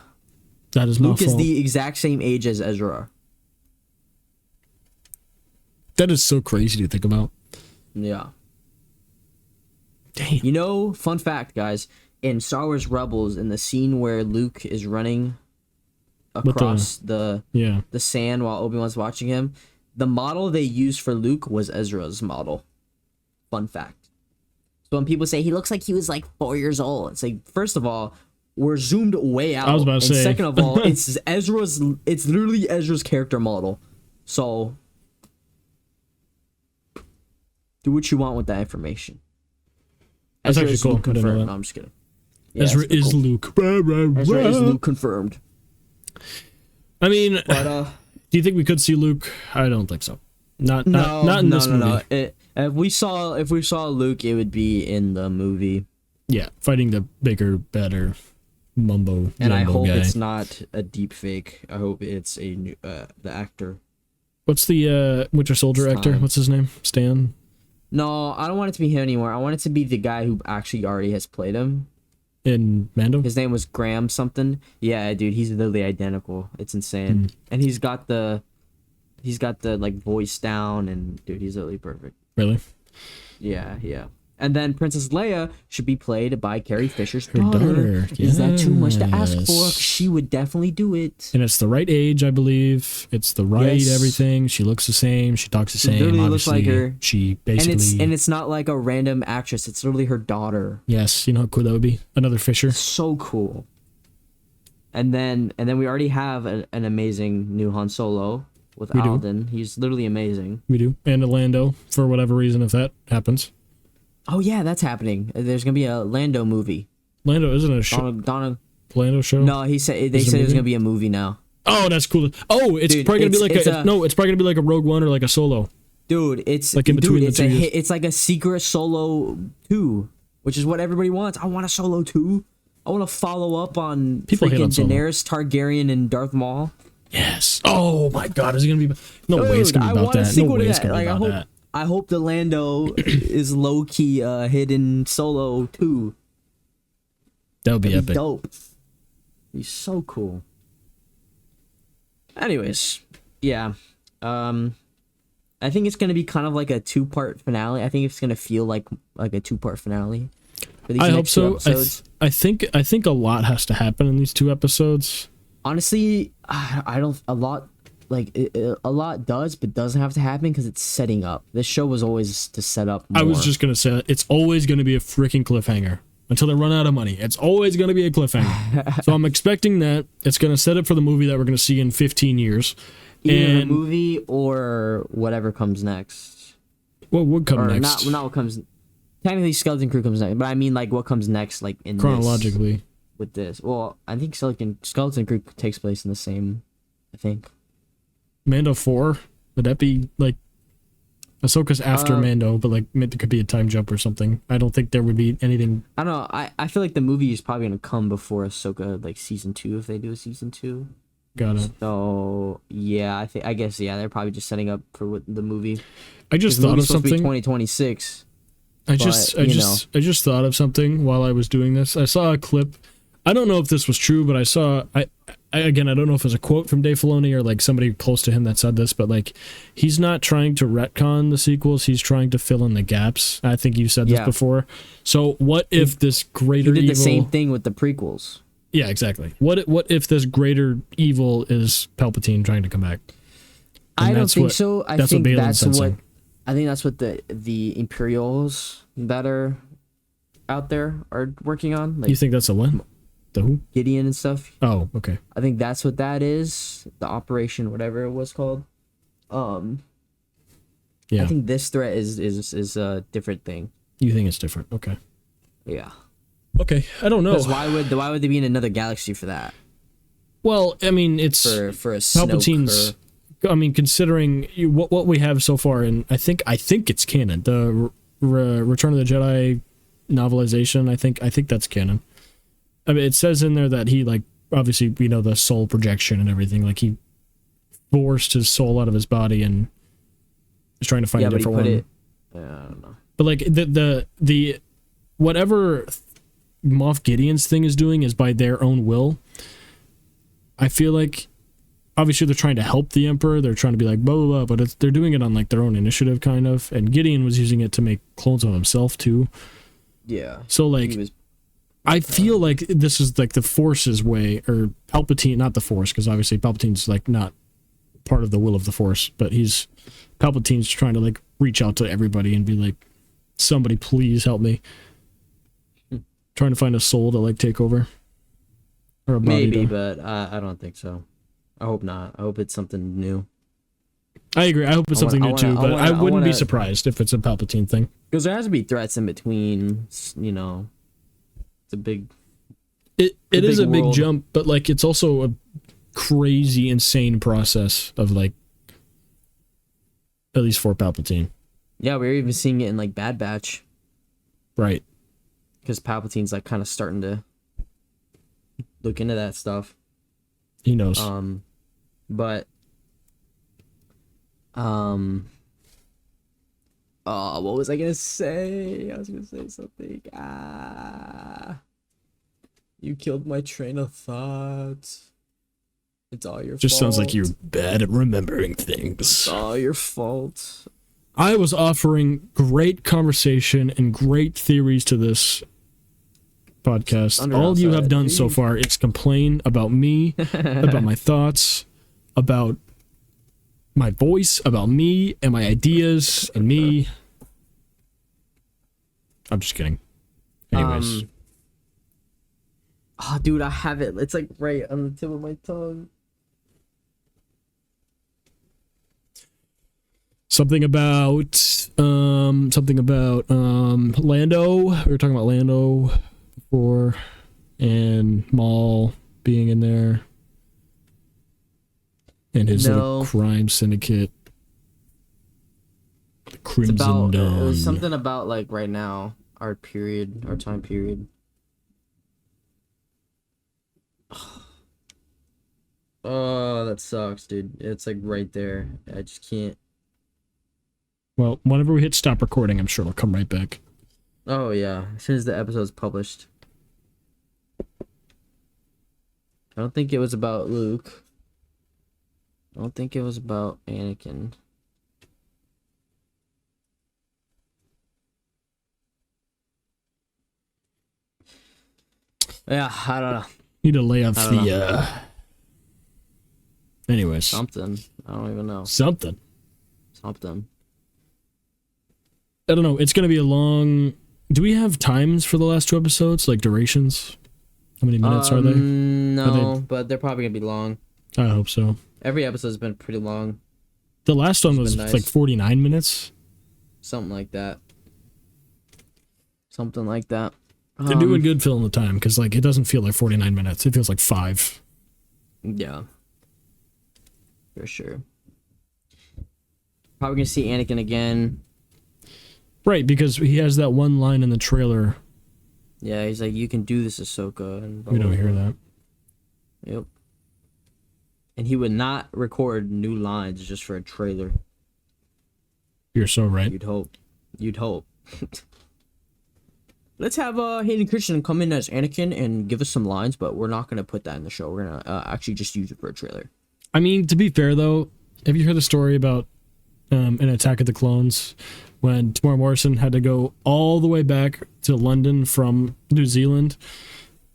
That is my fault. Luke is the exact same age as Ezra. That is so crazy to think about. Yeah. Damn. You know, fun fact, guys, in Star Wars Rebels, in the scene where Luke is running across the sand while Obi-Wan's watching him, the model they used for Luke was Ezra's model. Fun fact. So when people say he looks like he was like 4 years old, it's like, first of all, we're zoomed way out. I was about to say. Second of all, it's literally Ezra's character model. So do what you want with that information. That's actually cool. Confirmed. No, I'm just kidding. Yeah, Ezra is cool. Luke. Ezra is Luke confirmed. I mean, do you think we could see Luke? I don't think so. Not in this movie. If we saw Luke, it would be in the movie. Yeah, fighting the bigger, better mumbo. And I hope guy. It's not a deep fake. I hope it's a new, the actor. What's the Winter Soldier actor? What's his name? Stan? No, I don't want it to be him anymore. I want it to be the guy who actually already has played him. In Mando? His name was Graham something. Yeah, dude, he's literally identical. It's insane. And he's got the like voice down, and dude, he's literally perfect. Really? Yeah. And then Princess Leia should be played by Carrie Fisher's daughter. Yes. Is that too much to ask for? She would definitely do it. And it's the right age, I believe. It's the right everything. She looks the same. She talks the same. Literally looks like her. She basically... And it's not like a random actress. It's literally her daughter. Yes. You know how cool that would be? Another Fisher. So cool. And then we already have an amazing new Han Solo with Alden. He's literally amazing. We do. And a Lando, for whatever reason, if that happens. Oh yeah, that's happening. There's gonna be a Lando movie. Lando isn't a show. Lando show. No, they said it was gonna be a movie now. Oh, that's cool. Oh, it's probably gonna be like it's probably gonna be like a Rogue One or like a Solo. Dude, it's like in between the two. It's like a secret Solo 2, which is what everybody wants. I want a Solo 2. I want to follow up on freaking Daenerys Targaryen and Darth Maul. Yes. Oh my God, is it gonna be? No way it's gonna be about that. No way it's gonna be about that. I hope the Lando is low-key hidden Solo 2. That would be epic. Dope. He's so cool. Anyways, yeah. I think it's going to be kind of like a 2-part finale. I think it's going to feel like a 2-part finale. I hope so. I think a lot has to happen in these 2 episodes. Honestly, I don't... A lot does, but doesn't have to happen because it's setting up. This show was always to set up more. I was just going to say, it's always going to be a freaking cliffhanger until they run out of money. It's always going to be a cliffhanger. So I'm expecting that it's going to set up for the movie that we're going to see in 15 years. Either the movie or whatever comes next. What would come next? Not what comes... Technically, Skeleton Crew comes next, but I mean like what comes next, like in chronologically. With this. Well, I think Skeleton Crew takes place in the same... I think. Mando 4? Would that be like Ahsoka's after Mando, but like there could be a time jump or something? I don't think there would be anything. I don't know. I feel like the movie is probably gonna come before Ahsoka, like season 2, if they do a season 2. Got it. So yeah, I guess they're probably just setting up for the movie. I just thought of something. 2026. I just thought of something while I was doing this. I saw a clip. I don't know if this was true, but I don't know if it was a quote from Dave Filoni or like somebody close to him that said this, but like he's not trying to retcon the sequels, he's trying to fill in the gaps. I think you said this before. So what if this greater evil... He did the same thing with the prequels. Yeah, exactly. What if this greater evil is Palpatine trying to come back? I don't think so. I think that's what the Imperials that are out there are working on. Like, you think that's a what? The who? Gideon and stuff. Oh, okay. I think that's what that is. The operation, whatever it was called. Yeah. I think this threat is a different thing. You think it's different? Okay. Yeah. Okay, I don't know. Because why would they be in another galaxy for that? Well, I mean, it's for a Palpatine's. Snoke I mean, considering what we have so far, and I think it's canon. The Return of the Jedi novelization. I think that's canon. I mean, it says in there that he, like, obviously, the soul projection and everything. Like, he forced his soul out of his body and is trying to find a different one. I don't know. But like the whatever Moff Gideon's thing is doing is by their own will. I feel like obviously they're trying to help the Emperor. They're trying to be like blah blah blah, but they're doing it on like their own initiative, kind of. And Gideon was using it to make clones of himself too. Yeah. So like, I feel like this is like the Force's way, or Palpatine, not the Force, because obviously Palpatine's like not part of the will of the Force, but Palpatine's trying to like reach out to everybody and be like, somebody please help me. Trying to find a soul to like take over. Or a body maybe, but I don't think so. I hope not. I hope it's something new. I agree. I hope it's something new too, but I wouldn't be surprised if it's a Palpatine thing. Because there has to be threats in between, it's a big... It is a big jump, but like it's also a crazy, insane process of like, at least for Palpatine. Yeah, we were even seeing it in like Bad Batch. Right. Because Palpatine's like kind of starting to look into that stuff. He knows. But what was I gonna say? I was gonna say something. You killed my train of thought. It's all your fault. Just sounds like you're bad at remembering things. It's all your fault. I was offering great conversation and great theories to this podcast. All you have done so far is complain about me, about my thoughts, about my voice, about me and my ideas and me. I'm just kidding. Anyways. Oh, dude, I have it. It's like right on the tip of my tongue. Something about Lando. We were talking about Lando before, and Maul being in there, and his little crime syndicate. The Crimson Dawn. It was something about like right now, our time period. Oh, that sucks, dude. It's like right there. I just can't. Well, whenever we hit stop recording, I'm sure it'll come right back. Oh, yeah. As soon as the episode's published. I don't think it was about Luke. I don't think it was about Anakin. Yeah, I don't know. Need to lay off the, anyways. Something. I don't even know. Something. I don't know. It's going to be a long... Do we have times for the last 2 episodes? Like durations? How many minutes are they? No, but they're probably going to be long. I hope so. Every episode's been pretty long. The last one was nice. Like 49 minutes? Something like that. They're doing good filling the time, because like it doesn't feel like 49 minutes. It feels like 5. Yeah. For sure. Probably going to see Anakin again. Right, because he has that one line in the trailer. Yeah, he's like, "You can do this, Ahsoka." And we don't hear that. Yep. And he would not record new lines just for a trailer. You're so right. You'd hope. Let's have Hayden Christensen come in as Anakin and give us some lines, but we're not going to put that in the show. We're going to actually just use it for a trailer. I mean, to be fair, though, have you heard the story about an Attack of the Clones when Tamora Morrison had to go all the way back to London from New Zealand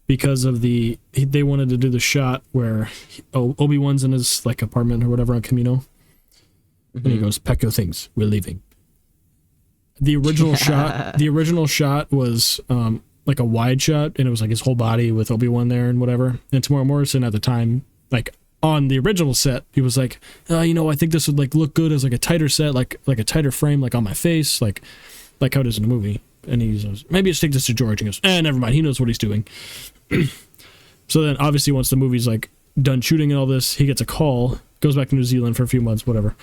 because of they wanted to do the shot where Obi-Wan's in his like apartment or whatever on Camino, and he goes, "Pack your things, we're leaving." The original shot was like a wide shot, and it was like his whole body with Obi-Wan there and whatever. And Tamora Morrison at the time, like on the original set, he was like, you know, I think this would like look good as like a tighter set, like a tighter frame, like on my face, like how it is in the movie. And he goes, maybe let's take this to George. And he goes, never mind, he knows what he's doing. So then obviously once the movie's like done shooting and all this, he gets a call, goes back to New Zealand for a few months, whatever,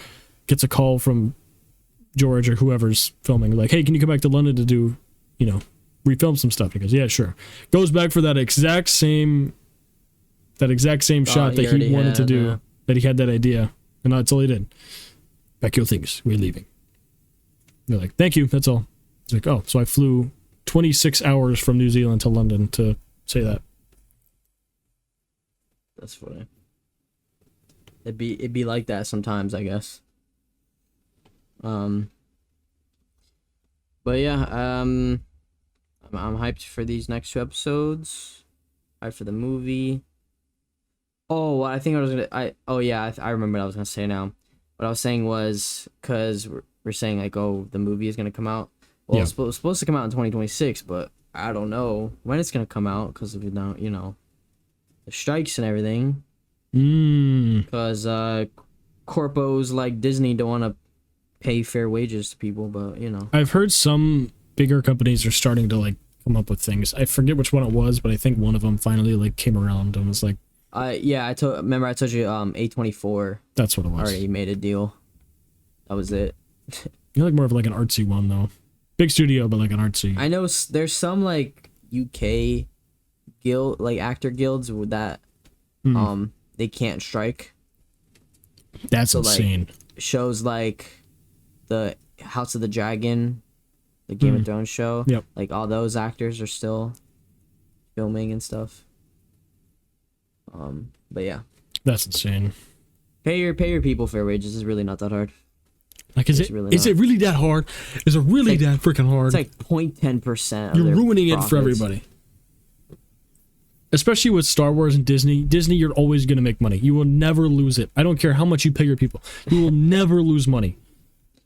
gets a call from George or whoever's filming, like, hey, can you come back to London to do, you know, refilm some stuff? He goes, yeah, sure. Goes back for that exact same shot that he wanted to do, that he had that idea, and that's all he did. Pack your things, we're leaving. They're like, thank you, that's all. He's like, oh, so I flew 26 hours from New Zealand to London to say that. That's funny. It'd be like that sometimes, I guess. But yeah, I'm hyped for these next 2 episodes. Hyped for the movie. Oh, I think I was gonna. I remember what I was gonna say now. What I was saying was, because we're saying like, oh, the movie is gonna come out. Well, it's supposed to come out in 2026, but I don't know when it's gonna come out because of now, you know, the strikes and everything. Because corpos like Disney don't want to pay fair wages to people, but you know. I've heard some bigger companies are starting to like come up with things. I forget which one it was, but I think one of them finally like came around and was like, I told you A24. That's what it was. Already made a deal. That was it. You're like more of like an artsy one though. Big studio, but like an artsy. I know there's some like UK guild, like actor guilds with that they can't strike. That's insane. Like, shows like the House of the Dragon, the Game of Thrones show. Yep. Like all those actors are still filming and stuff. But yeah. That's insane. Pay your people fair wages is really not that hard. Like, is it really that hard? Is it really that freaking hard? It's like 0.10%. You're ruining it for everybody. Especially with Star Wars and Disney. Disney, you're always going to make money. You will never lose it. I don't care how much you pay your people. You will never lose money.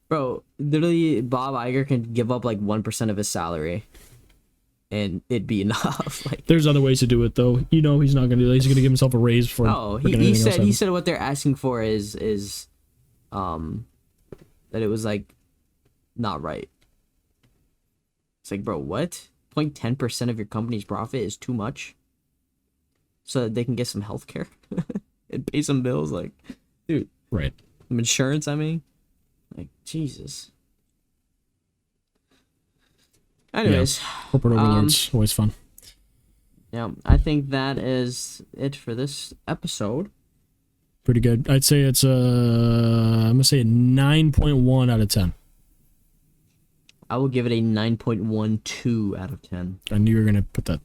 Bro, literally, Bob Iger can give up like 1% of his salary. And it'd be enough. Like, there's other ways to do it, though. You know he's not going to do that. He's going to give himself a raise for. No, he said what they're asking for is that it was like not right. It's like, bro, what? 0.10% of your company's profit is too much, so that they can get some health care and pay some bills. Like, dude, right? Some insurance. I mean, like, Jesus. Anyways, corporate overlords, always fun. Yeah, I think that is it for this episode. Pretty good. I'd say it's I'm gonna say a 9.1 out of 10. I will give it a 9.12 out of 10. I knew you were gonna put that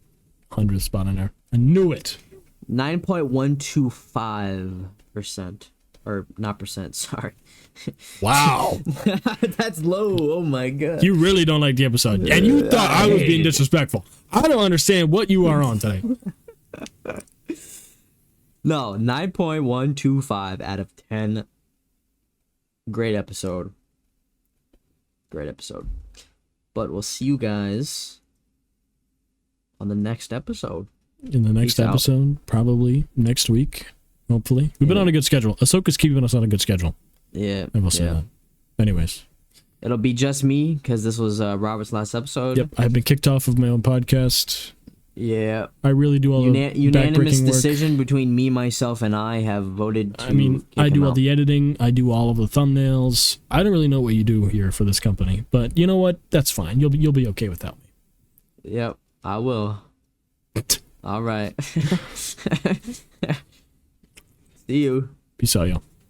100th spot in there. I knew it. 9.125%. Or not percent, sorry. Wow. That's low. Oh my god. You really don't like the episode. And you thought I was being disrespectful. I don't understand what you are on today. No, 9.125 out of 10. Great episode. Great episode. But we'll see you guys on the next episode. In the next episode, probably next week. Hopefully. We've been on a good schedule. Ahsoka's keeping us on a good schedule. Yeah. I will say that. Anyways. It'll be just me, because this was Robert's last episode. Yep. I've been kicked off of my own podcast. Yeah. I really do all the unanimous decision between me, myself, and I have voted to I do all the editing. I do all of the thumbnails. I don't really know what you do here for this company. But you know what? That's fine. You'll be okay without me. Yep. I will. All right. See you. Peace out, y'all.